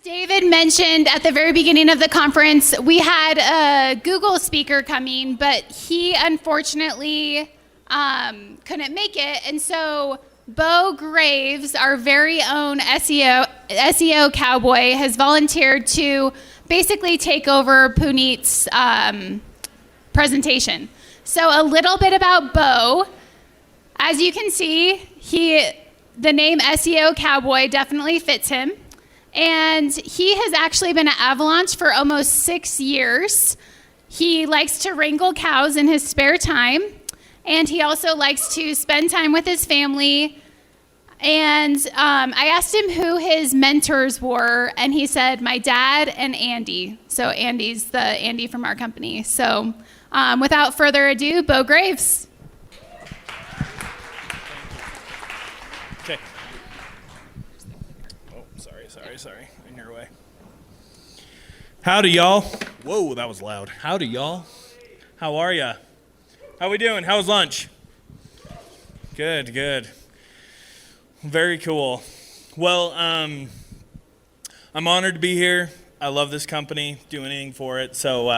David mentioned at the very beginning of the conference, we had a Google speaker coming, but he unfortunately couldn't make it. And so Bo Graves, our very own SEO cowboy, has volunteered to basically take over Puneet's presentation. So a little bit about Bo. As you can see, the name SEO cowboy definitely fits him. And he has actually been at Avalaunch for almost 6 years. He likes to wrangle cows in his spare time. And he also likes to spend time with his family. And I asked him who his mentors were, and he said, my dad and Andy. So Andy's the Andy from our company. So without further ado, Bo Graves. Okay. Oh, sorry. In your way. Howdy, y'all. Whoa, that was loud. Howdy, y'all. How are ya? How we doing? How was lunch? Good. Very cool. Well, I'm honored to be here. I love this company, do anything for it. So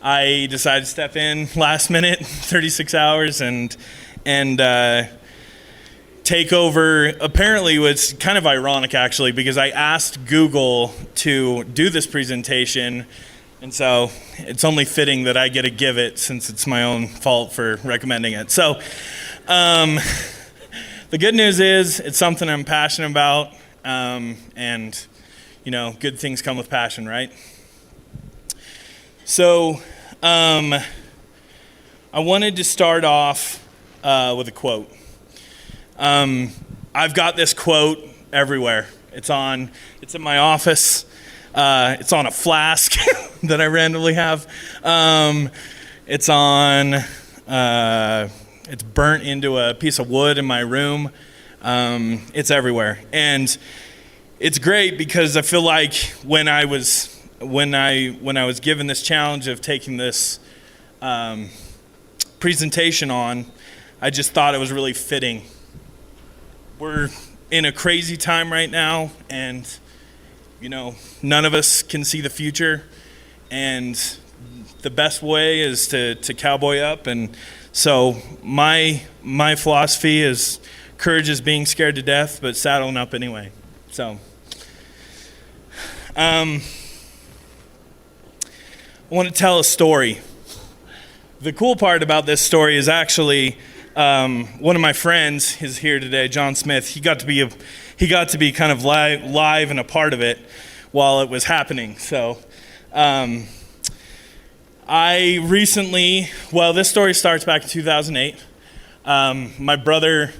I decided to step in last minute, 36 hours, and take over. Apparently, it was kind of ironic, actually, because I asked Google to do this presentation, and so it's only fitting that I get to give it since it's my own fault for recommending it. So the good news is it's something I'm passionate about, and, good things come with passion, right? So I wanted to start off with a quote. I've got this quote everywhere. It's in my office. It's on a flask that I randomly have. It's burnt into a piece of wood in my room. It's everywhere. And it's great because I feel like when I was given this challenge of taking this presentation on, I just thought it was really fitting. We're in a crazy time right now, and none of us can see the future, and the best way is to cowboy up. And so my philosophy is courage is being scared to death, but saddling up anyway. So I want to tell a story. The cool part about this story is actually one of my friends is here today, John Smith. He got to be kind of live and a part of it while it was happening. So I recently, this story starts back in 2008. My brother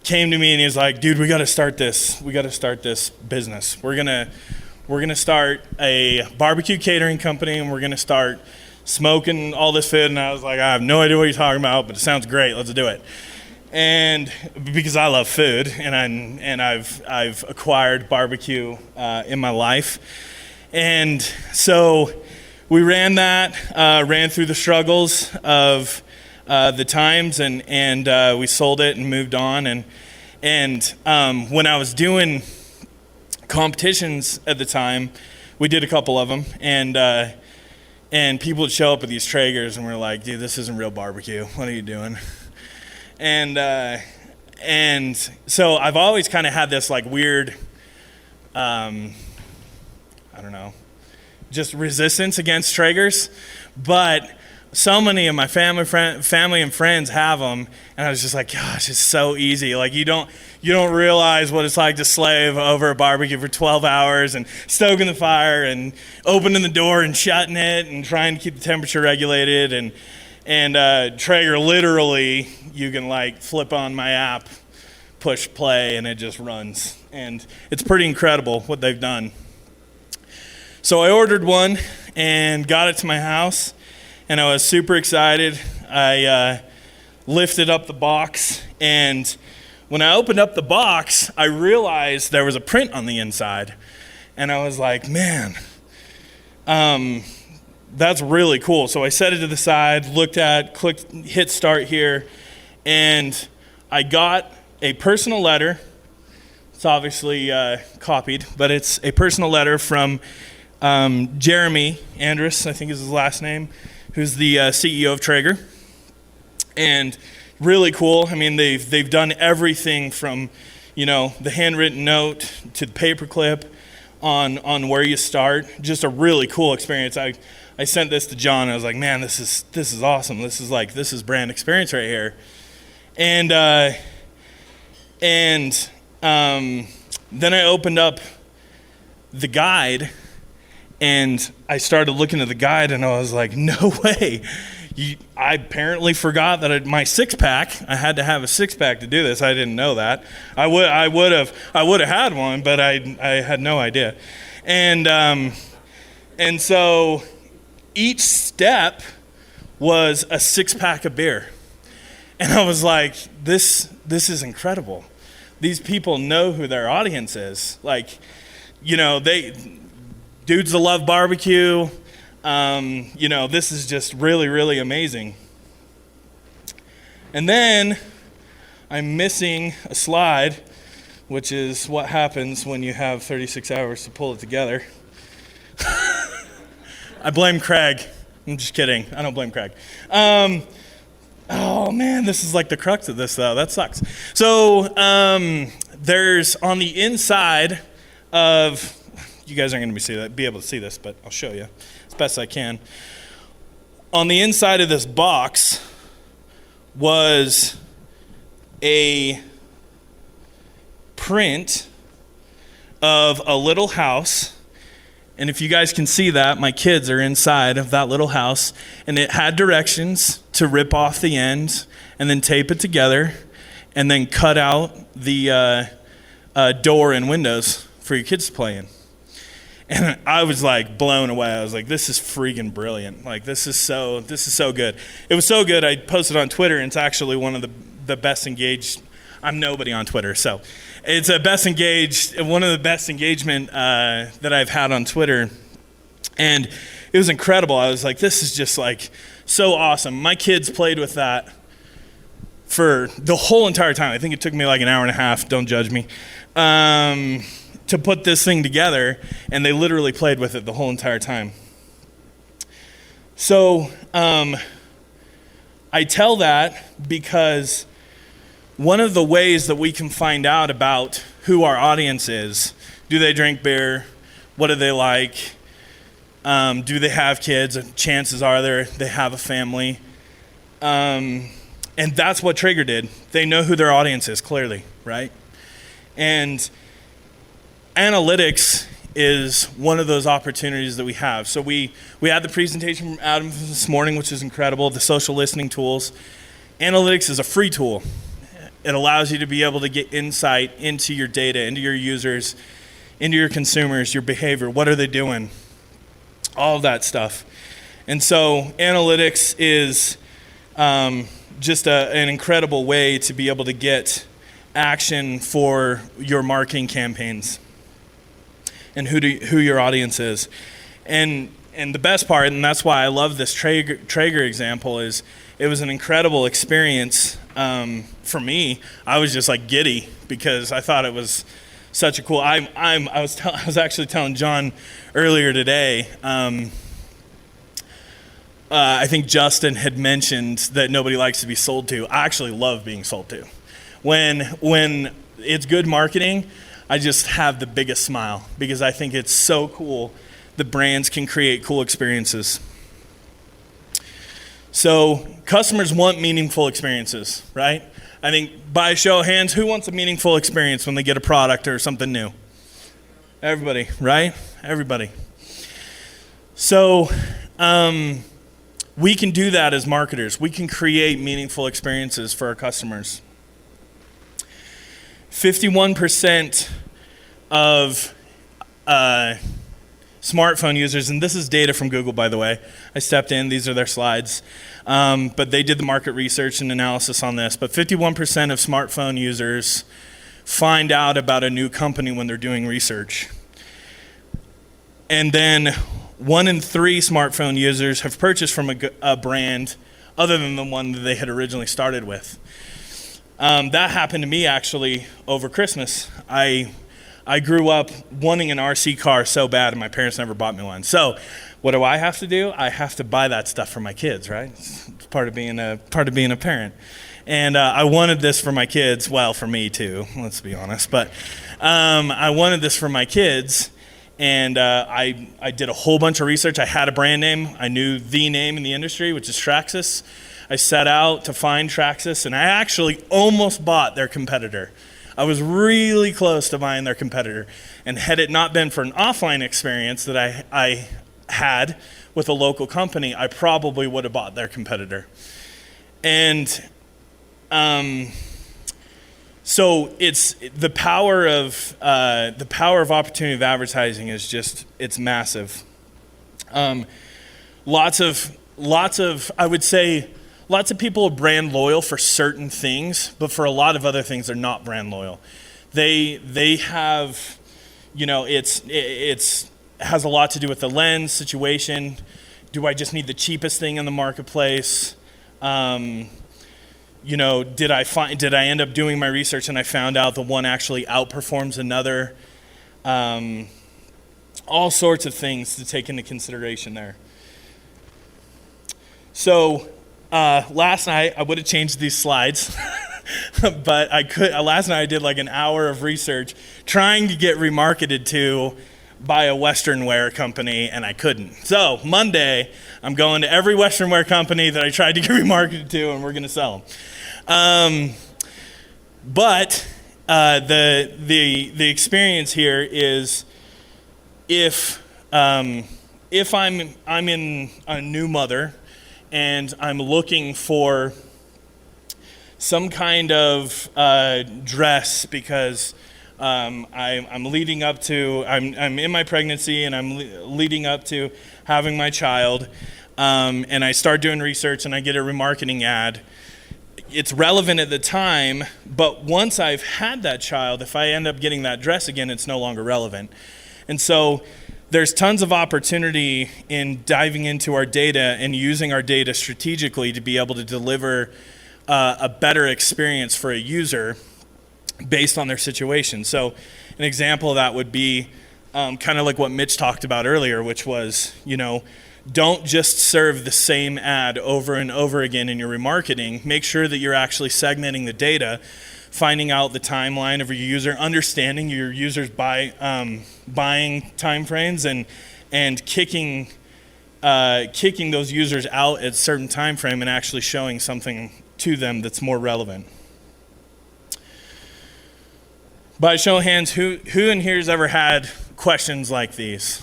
came to me and he was like, dude, we got to start this business. We're going to start a barbecue catering company, and we're going to start smoking all this food. And I was like, I have no idea what you're talking about, but it sounds great. Let's do it. And because I love food, and I've acquired barbecue in my life. And so we ran through the struggles of the times, and we sold it and moved on. And when I was doing competitions at the time, we did a couple of them, and people would show up with these Traegers, and we're like, dude, this isn't real barbecue. What are you doing? And so I've always kind of had this like weird, I don't know, just resistance against Traegers, but so many of my family and friends have them, and I was just like, gosh, it's so easy. Like you don't realize what it's like to slave over a barbecue for 12 hours and stoking the fire and opening the door and shutting it and trying to keep the temperature regulated. And Traeger, literally, you can like flip on my app, push play, and it just runs. And it's pretty incredible what they've done. So I ordered one and got it to my house, and I was super excited. I lifted up the box, and when I opened up the box, I realized there was a print on the inside. And I was like, man, that's really cool. So I set it to the side, clicked, hit start here, and I got a personal letter It's obviously copied, but it's a personal letter from Jeremy Andrus, I think is his last name, who's the CEO of Traeger. And really cool. I mean, they've done everything from, the handwritten note to the paperclip on where you start. Just a really cool experience. I sent this to John. I was like, man, this is awesome. This is brand experience right here. And then I opened up the guide, and I started looking at the guide, and I was like, no way. I apparently forgot that my six-pack, I had to have a six-pack to do this. I didn't know that. I would have had one, but I had no idea. And so each step was a six-pack of beer. And I was like, this is incredible. These people know who their audience is. Like, dudes that love barbecue. This is just really, really amazing. And then I'm missing a slide, which is what happens when you have 36 hours to pull it together. I blame Craig. I'm just kidding. I don't blame Craig. Oh man, this is like the crux of this though. That sucks. So there's on the inside of, you guys aren't going to be able to see this, but I'll show you as best I can. On the inside of this box was a print of a little house. And if you guys can see that, my kids are inside of that little house. And it had directions to rip off the end and then tape it together and then cut out the door and windows for your kids to play in. And I was like blown away. I was like, this is freaking brilliant. Like, this is so good. It was so good, I posted on Twitter, and it's actually one of the best engaged. I'm nobody on Twitter, so it's one of the best engagement that I've had on Twitter. And it was incredible. I was like, this is just like so awesome. My kids played with that for the whole entire time. I think it took me like an hour and a half, don't judge me, to put this thing together, and they literally played with it the whole entire time. So I tell that because one of the ways that we can find out about who our audience is, do they drink beer? What do they like? Do they have kids? Chances are they have a family. And that's what Traeger did. They know who their audience is, clearly, right? And analytics is one of those opportunities that we have. So we had the presentation from Adam this morning, which is incredible, the social listening tools. Analytics is a free tool. It allows you to be able to get insight into your data, into your users, into your consumers, your behavior. What are they doing? All of that stuff. And so analytics is just an incredible way to be able to get action for your marketing campaigns and who your audience is. And the best part, and that's why I love this Traeger example, is it was an incredible experience for me. I was just like giddy because I thought it was such a cool. I was actually telling John earlier today. I think Justin had mentioned that nobody likes to be sold to. I actually love being sold to. When it's good marketing, I just have the biggest smile because I think it's so cool that brands can create cool experiences. So customers want meaningful experiences, right? I think by a show of hands, who wants a meaningful experience when they get a product or something new? Everybody, right? Everybody. So we can do that as marketers. We can create meaningful experiences for our customers. 51% of smartphone users, and this is data from Google, by the way. I stepped in, these are their slides. But they did the market research and analysis on this. But 51% of smartphone users find out about a new company when they're doing research. And then 1 in 3 smartphone users have purchased from a brand other than the one that they had originally started with. That happened to me actually over Christmas. I grew up wanting an RC car so bad, and my parents never bought me one. So what do I have to do? I have to buy that stuff for my kids, right? It's part of being a parent. And I wanted this for my kids. Well, for me too, let's be honest. But I wanted this for my kids. And I did a whole bunch of research. I had a brand name. I knew the name in the industry, which is Traxxas. I set out to find Traxxas, and I actually almost bought their competitor. I was really close to buying their competitor. And had it not been for an offline experience that I had with a local company, I probably would have bought their competitor. And so it's the power of opportunity of advertising is just, it's massive. Lots of I would say lots of people are brand loyal for certain things, but for a lot of other things they're not brand loyal. They have, it's has a lot to do with the lens situation. Do I just need the cheapest thing in the marketplace? Did I end up doing my research and I found out the one actually outperforms another? All sorts of things to take into consideration there. So last night I would have changed these slides, but last night I did like an hour of research trying to get remarketed to by a Western wear company, and I couldn't. So Monday, I'm going to every Western wear company that I tried to get remarketed to, and we're going to sell them. But the experience here is if I'm a new mother and I'm looking for some kind of dress because I'm leading up to, I'm in my pregnancy and I'm leading up to having my child, and I start doing research and I get a remarketing ad. It's relevant at the time, but once I've had that child, if I end up getting that dress again, it's no longer relevant. And so there's tons of opportunity in diving into our data and using our data strategically to be able to deliver a better experience for a user based on their situation. So an example of that would be kind of like what Mitch talked about earlier, which was, don't just serve the same ad over and over again in your remarketing. Make sure that you're actually segmenting the data, finding out the timeline of your user, understanding your user's buying timeframes, and kicking those users out at a certain time frame and actually showing something to them that's more relevant. By show of hands, who in here has ever had questions like these?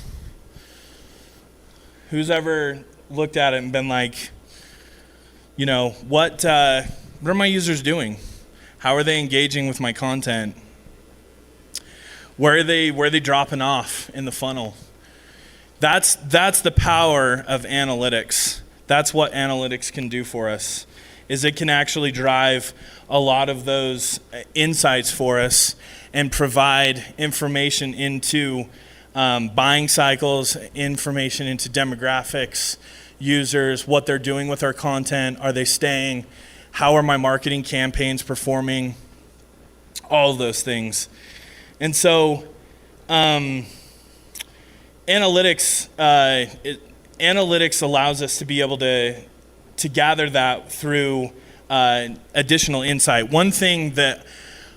Who's ever looked at it and been like, what are my users doing? How are they engaging with my content? Where are they dropping off in the funnel? That's the power of analytics. That's what analytics can do for us, is it can actually drive a lot of those insights for us and provide information into buying cycles, information into demographics, users, what they're doing with our content, are they staying, how are my marketing campaigns performing, all of those things. And so analytics allows us to be able to gather that through additional insight. One thing that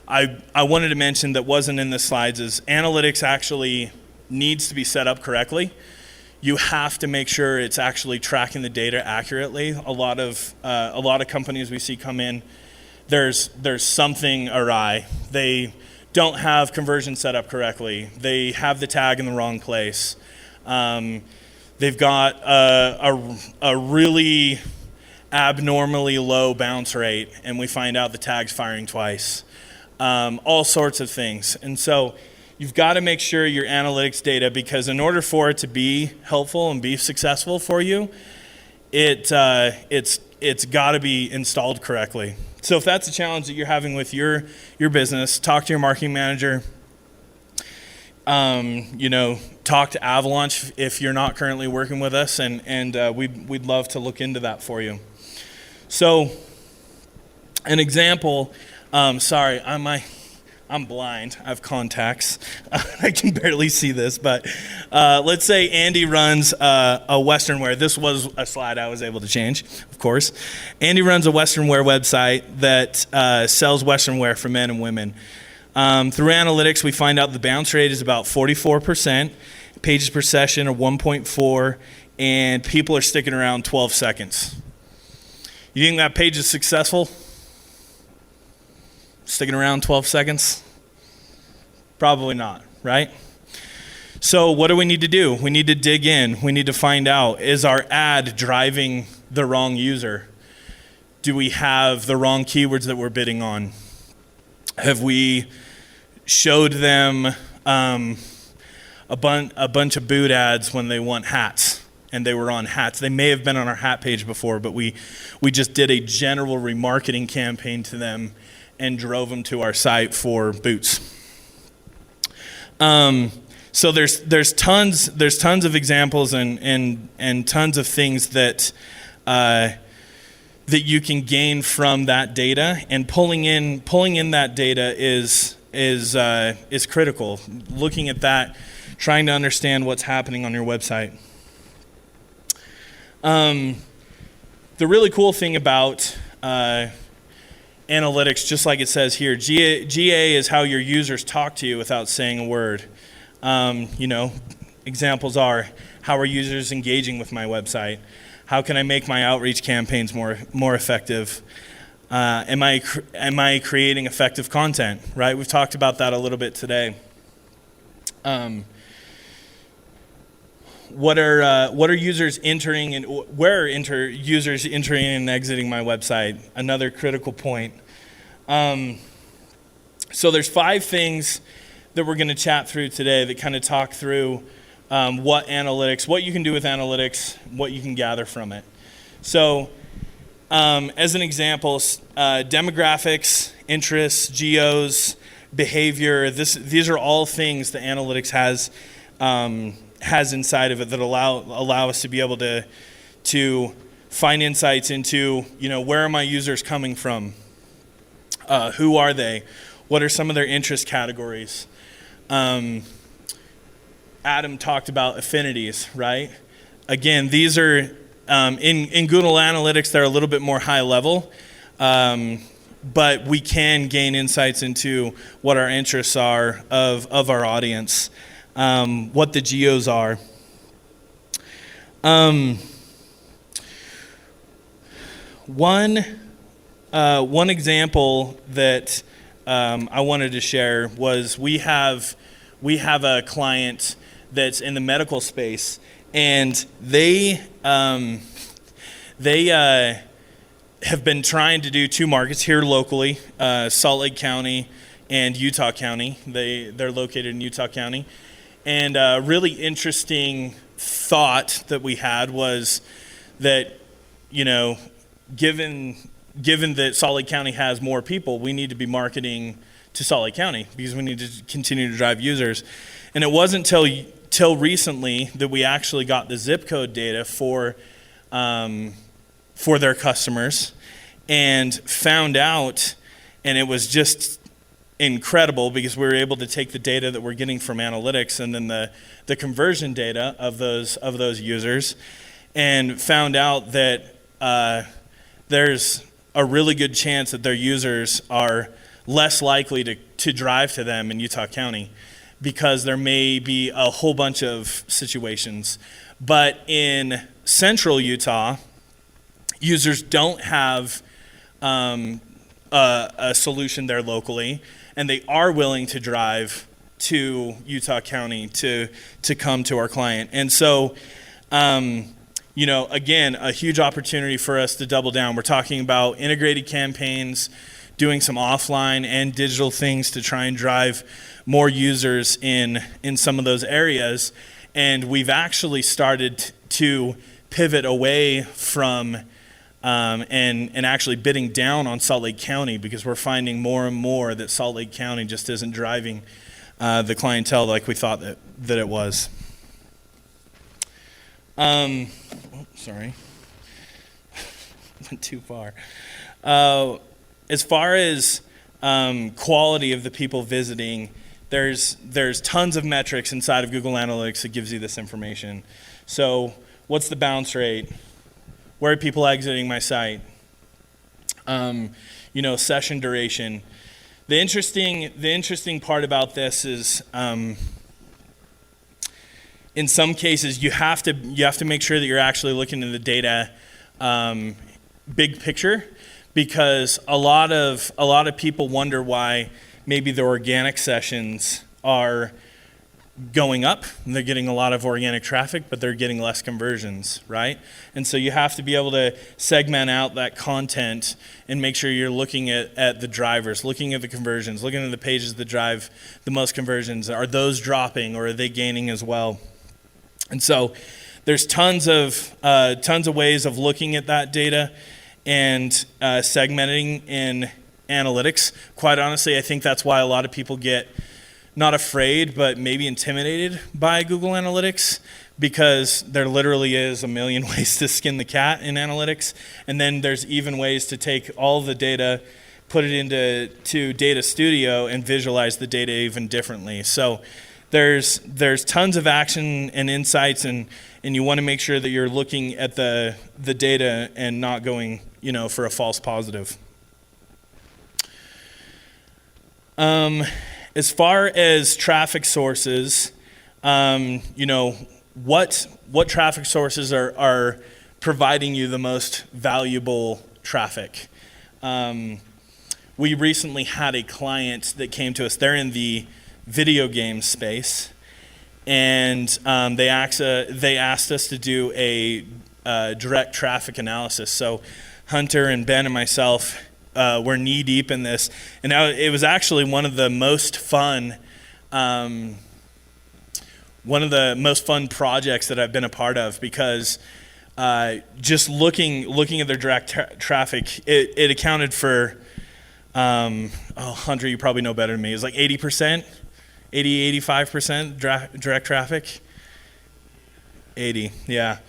I wanted to mention that wasn't in the slides is analytics actually needs to be set up correctly. You have to make sure it's actually tracking the data accurately. A lot of companies we see come in, there's something awry. They don't have conversion set up correctly. They have the tag in the wrong place. They've got a really abnormally low bounce rate, and we find out the tag's firing twice. All sorts of things. And so you've got to make sure your analytics data, because in order for it to be helpful and be successful for you, it's got to be installed correctly. So if that's a challenge that you're having with your business, talk to your marketing manager. Talk to Avalaunch if you're not currently working with us, and we'd love to look into that for you. So an example Sorry, I'm blind. I have contacts. I can barely see this, but let's say Andy runs a Western wear. This was a slide I was able to change, of course. Andy runs a Western wear website that sells Western wear for men and women. Through analytics, we find out the bounce rate is about 44%, pages per session are 1.4, and people are sticking around 12 seconds. You think that page is successful? Sticking around 12 seconds? Probably not, right? So what do we need to do? We need to dig in. We need to find out, is our ad driving the wrong user? Do we have the wrong keywords that we're bidding on? Have we showed them a bunch of boot ads when they want hats, and they were on hats? They may have been on our hat page before, but we just did a general remarketing campaign to them and drove them to our site for boots. So there's tons of examples and tons of things that you can gain from that data, and pulling in that data is critical. Looking at that, trying to understand what's happening on your website. The really cool thing about analytics, just like it says here, GA is how your users talk to you without saying a word. Examples are, how are users engaging with my website? How can I make my outreach campaigns more effective? Am I creating effective content? Right? We've talked about that a little bit today. What are users entering, and where are users entering and exiting my website? Another critical point. So there's 5 things that we're going to chat through today that kind of talk through what you can do with analytics, what you can gather from it. So as an example, demographics, interests, geos, behavior, these are all things that analytics has inside of it that allow us to be able to find insights into, where are my users coming from? Who are they? What are some of their interest categories? Adam talked about affinities, right? Again, these are in Google Analytics, they're a little bit more high level, but we can gain insights into what our interests are of our audience, what the geos are. One example that I wanted to share was we have a client that's in the medical space, and they have been trying to do 2 markets here locally, Salt Lake County and Utah County. They're located in Utah County. And a really interesting thought that we had was that, given that Salt Lake County has more people, we need to be marketing to Salt Lake County because we need to continue to drive users. And it wasn't till recently that we actually got the zip code data for their customers, and found out, and it was just incredible because we were able to take the data that we're getting from analytics and then the conversion data of those users, and found out that there's a really good chance that their users are less likely to drive to them in Utah County because there may be a whole bunch of situations. But in central Utah, users don't have a solution there locally, and they are willing to drive to Utah County to come to our client. And so, again, a huge opportunity for us to double down. We're talking about integrated campaigns, doing some offline and digital things to try and drive more users in some of those areas. And we've actually started to pivot away from and actually bidding down on Salt Lake County because we're finding more and more that Salt Lake County just isn't driving the clientele like we thought that it was. Sorry. Went too far. As far as quality of the people visiting. There's tons of metrics inside of Google Analytics that gives you this information. So what's the bounce rate? Where are people exiting my site? Session duration. The interesting part about this is, in some cases, you have to make sure that you're actually looking at the data, big picture, because a lot of people wonder why maybe the organic sessions are going up and they're getting a lot of organic traffic, but they're getting less conversions, right? And so you have to be able to segment out that content and make sure you're looking at the drivers, looking at the conversions, looking at the pages that drive the most conversions. Are those dropping or are they gaining as well? And so there's tons of ways of looking at that data and segmenting in analytics. Quite honestly, I think that's why a lot of people get not afraid, but maybe intimidated by Google Analytics, because there literally is a million ways to skin the cat in analytics. And then there's even ways to take all the data, put it into Data Studio and visualize the data even differently. So there's tons of action and insights, and you want to make sure that you're looking at the data and not going, for a false positive. As far as traffic sources, what traffic sources are providing you the most valuable traffic? We recently had a client that came to us. They're in the video game space, and they asked us to do a direct traffic analysis. So Hunter and Ben and myself were knee deep in this, and it was actually one of the most fun projects that I've been a part of, because just looking at their direct traffic, it accounted for Hunter, you probably know better than me. It was like 80%, 85% direct traffic. 80, yeah,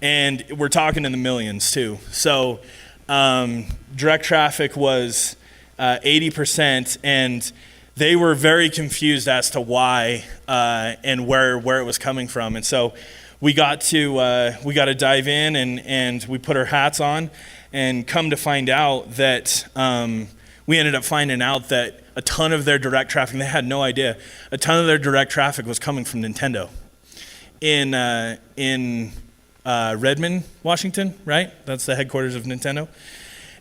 and we're talking in the millions too. So direct traffic was 80%, and they were very confused as to why and where it was coming from. And so we got to dive in, and we put our hats on, and come to find out that we ended up finding out that a ton of their direct traffic, they had no idea, a ton of their direct traffic was coming from Nintendo in Redmond, Washington, right? That's the headquarters of Nintendo.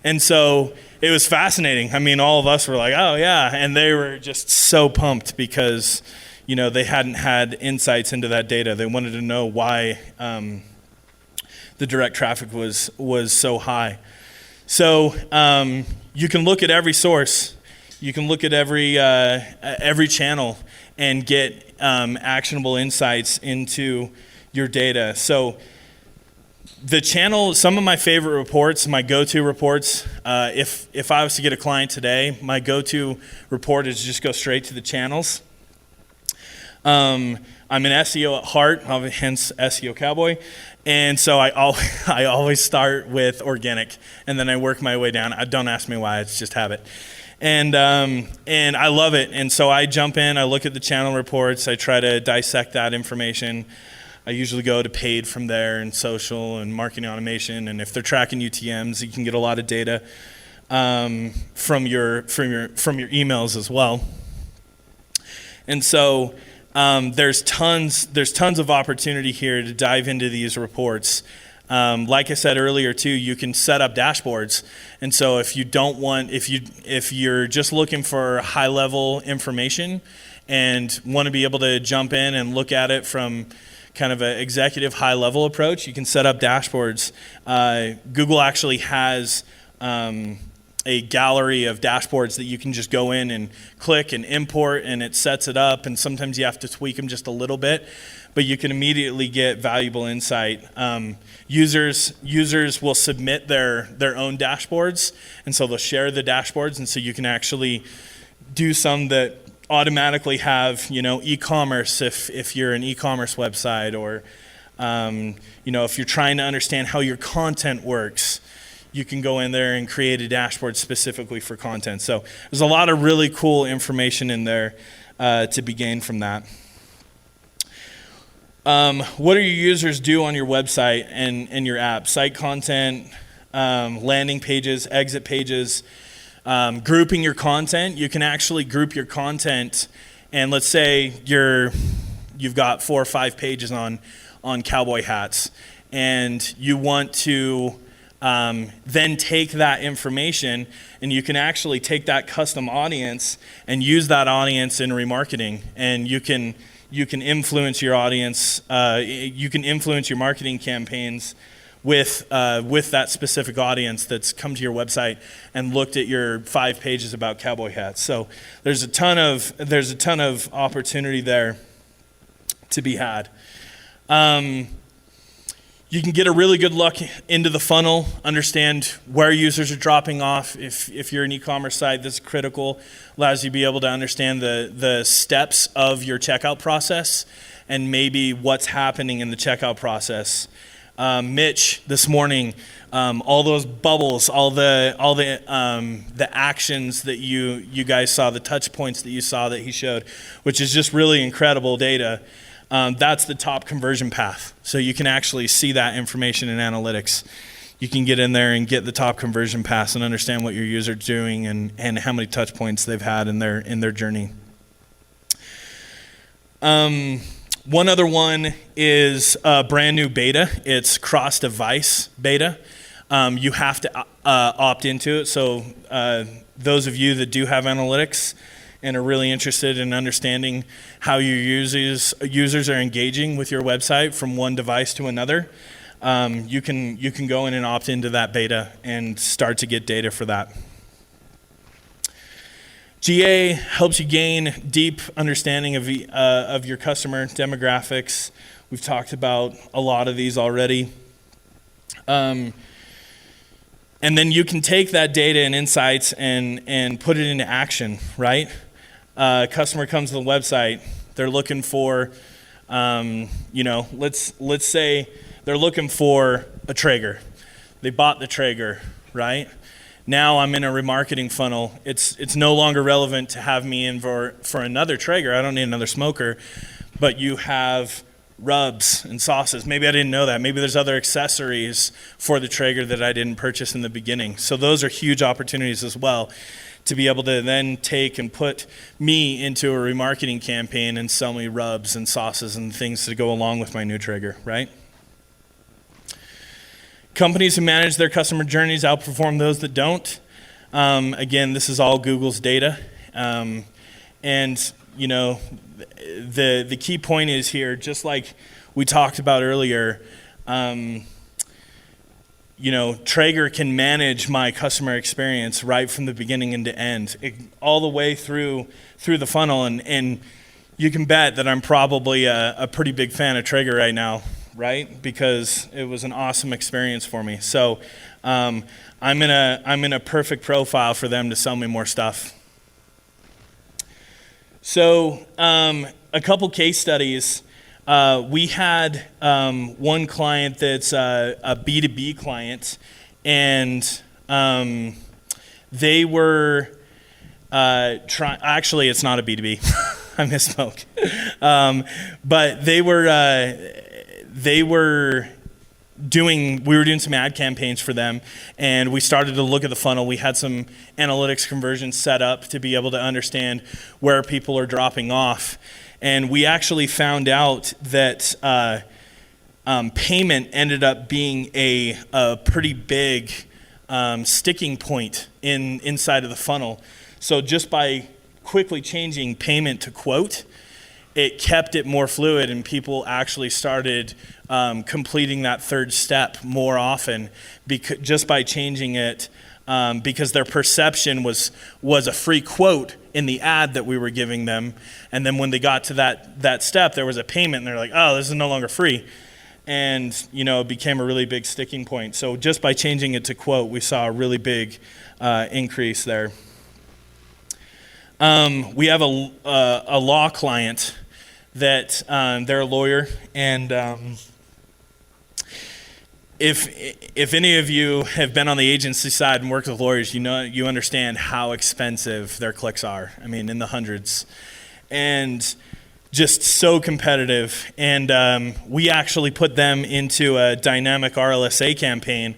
And so it was fascinating. I mean, all of us were like, oh yeah, and they were just so pumped because, they hadn't had insights into that data. They wanted to know why the direct traffic was so high. So you can look at every source, you can look at every channel and get actionable insights into your data. So the channel, some of my favorite reports, my go-to reports, if I was to get a client today, my go-to report is just go straight to the channels. I'm an SEO at heart, hence SEO cowboy, and so I always start with organic, and then I work my way down. Don't ask me why; it's just habit. And I love it, and so I jump in, I look at the channel reports, I try to dissect that information. I usually go to paid from there, and social and marketing automation, and if they're tracking UTMs, you can get a lot of data from your emails as well. And so there's tons of opportunity here to dive into these reports. Like I said earlier too, you can set up dashboards, and so if you're just looking for high level information and want to be able to jump in and look at it from kind of an executive high level approach, you can set up dashboards. Google actually has a gallery of dashboards that you can just go in and click and import, and it sets it up, and sometimes you have to tweak them just a little bit, but you can immediately get valuable insight. Users will submit their own dashboards, and so they'll share the dashboards, and so you can actually do some that automatically have e-commerce if you're an e-commerce website, or if you're trying to understand how your content works, you can go in there and create a dashboard specifically for content. So there's a lot of really cool information in there to be gained from that. What do your users do on your website and your app? Site content, landing pages, exit pages, grouping your content. You can actually group your content, and let's say you've got 4 or 5 pages on cowboy hats, and you want to then take that information, and you can actually take that custom audience and use that audience in remarketing, and you can influence your audience. You can influence your marketing campaigns with that specific audience that's come to your website and looked at your 5 pages about cowboy hats. So there's a ton of opportunity there to be had. You can get a really good look into the funnel, understand where users are dropping off. If you're an e-commerce site, this is critical. Allows you to be able to understand the steps of your checkout process and maybe what's happening in the checkout process. Mitch, this morning, all those bubbles, all the actions that you guys saw, the touch points that you saw that he showed, which is just really incredible data. That's the top conversion path. So you can actually see that information in analytics. You can get in there and get the top conversion paths and understand what your user's doing and how many touch points they've had in their journey. One other one is a brand new beta. It's cross-device beta. You have to opt into it. So those of you that do have analytics and are really interested in understanding how your users are engaging with your website from one device to another, you can go in and opt into that beta and start to get data for that. GA helps you gain deep understanding of your customer demographics. We've talked about a lot of these already. And then you can take that data and insights and put it into action, right? Customer comes to the website, they're looking for, let's say they're looking for a Traeger. They bought the Traeger, right? Now I'm in a remarketing funnel. It's no longer relevant to have me in for another Traeger. I don't need another smoker, but you have rubs and sauces. Maybe I didn't know that. Maybe there's other accessories for the Traeger that I didn't purchase in the beginning. So those are huge opportunities as well, to be able to then take and put me into a remarketing campaign and sell me rubs and sauces and things to go along with my new Traeger, right? Companies who manage their customer journeys outperform those that don't. Again, this is all Google's data. And, the key point is here, just like we talked about earlier, Traeger can manage my customer experience right from the beginning and to end, all the way through the funnel. And you can bet that I'm probably a pretty big fan of Traeger right now, right? Because it was an awesome experience for me. So I'm in a perfect profile for them to sell me more stuff. So a couple case studies. We had one client that's a B2B client, and they were actually, it's not a B2B. I misspoke. But we were doing some ad campaigns for them, and we started to look at the funnel. We had some analytics conversions set up to be able to understand where people are dropping off. And we actually found out that payment ended up being a pretty big sticking point inside of the funnel. So just by quickly changing payment to quote, it kept it more fluid, and people actually started completing that third step more often just by changing it, because their perception was a free quote in the ad that we were giving them. And then when they got to that step, there was a payment, and they're like, oh, this is no longer free. And, it became a really big sticking point. So just by changing it to quote, we saw a really big increase there. We have a law client that they're a lawyer, and if any of you have been on the agency side and worked with lawyers, you understand how expensive their clicks are. I mean, in the hundreds, and just so competitive. And we actually put them into a dynamic RLSA campaign.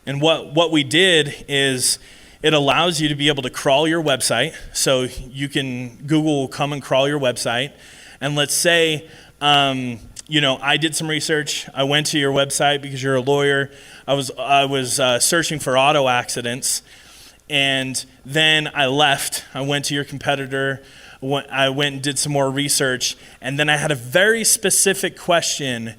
And what we did is it allows you to be able to crawl your website. So you can, Google will come and crawl your website. And let's say, I did some research. I went to your website because you're a lawyer. I was searching for auto accidents, and then I left. I went to your competitor. I went and did some more research, and then I had a very specific question,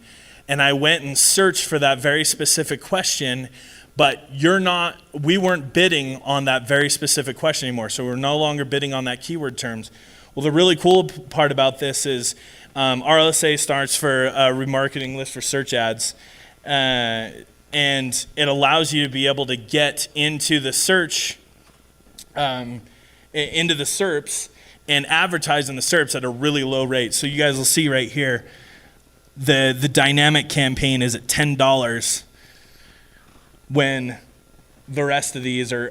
and I went and searched for that very specific question. But we weren't bidding on that very specific question anymore. So we're no longer bidding on that keyword terms. Well, the really cool part about this is RLSA starts for a remarketing list for search ads, and it allows you to be able to get into the search, into the SERPs, and advertise in the SERPs at a really low rate. So you guys will see right here, the dynamic campaign is at $10 when the rest of these are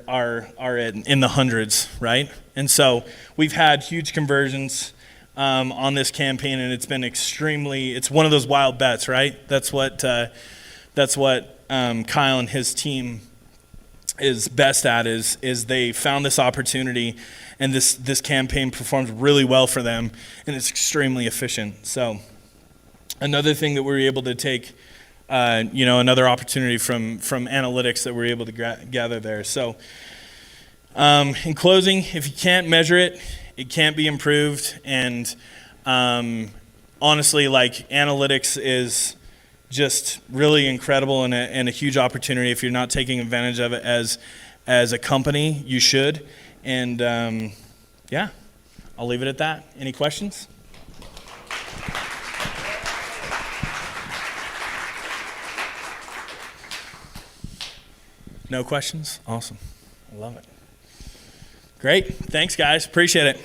in the hundreds, right? And so we've had huge conversions on this campaign, and it's been it's one of those wild bets, right? That's what Kyle and his team is best at, is they found this opportunity, and this campaign performed really well for them, and it's extremely efficient. So another thing that we were able to take, another opportunity from analytics that we're able to gather there. So in closing, if you can't measure it, it can't be improved. And honestly, analytics is just really incredible and a huge opportunity. If you're not taking advantage of it as a company, you should. And I'll leave it at that. Any questions? No questions? Awesome. I love it. Great. Thanks, guys. Appreciate it.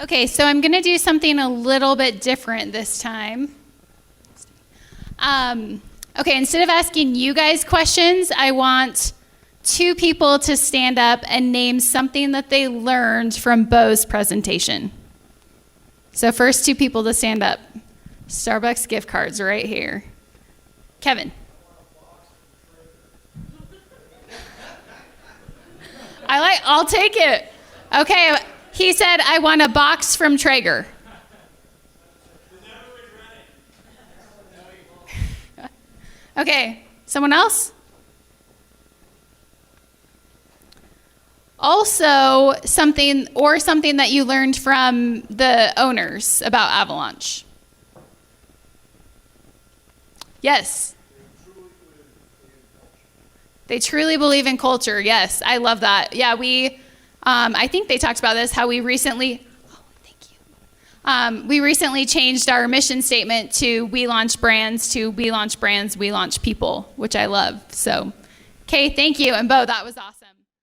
Okay, so I'm going to do something a little bit different this time. Okay, instead of asking you guys questions, I want 2 people to stand up and name something that they learned from Bo's presentation. So first 2 people to stand up. Starbucks gift cards right here. Kevin. I'll take it. Okay, he said, I want a box from Traeger. Okay, someone else? Also, something that you learned from the owners about Avalaunch. Yes. They truly believe in culture. Yes, I love that. Yeah, I think they talked about this, how we recently, we recently changed our mission statement to we launch brands to we launch brands, we launch people, which I love. So, okay, thank you. And Bo, that was awesome.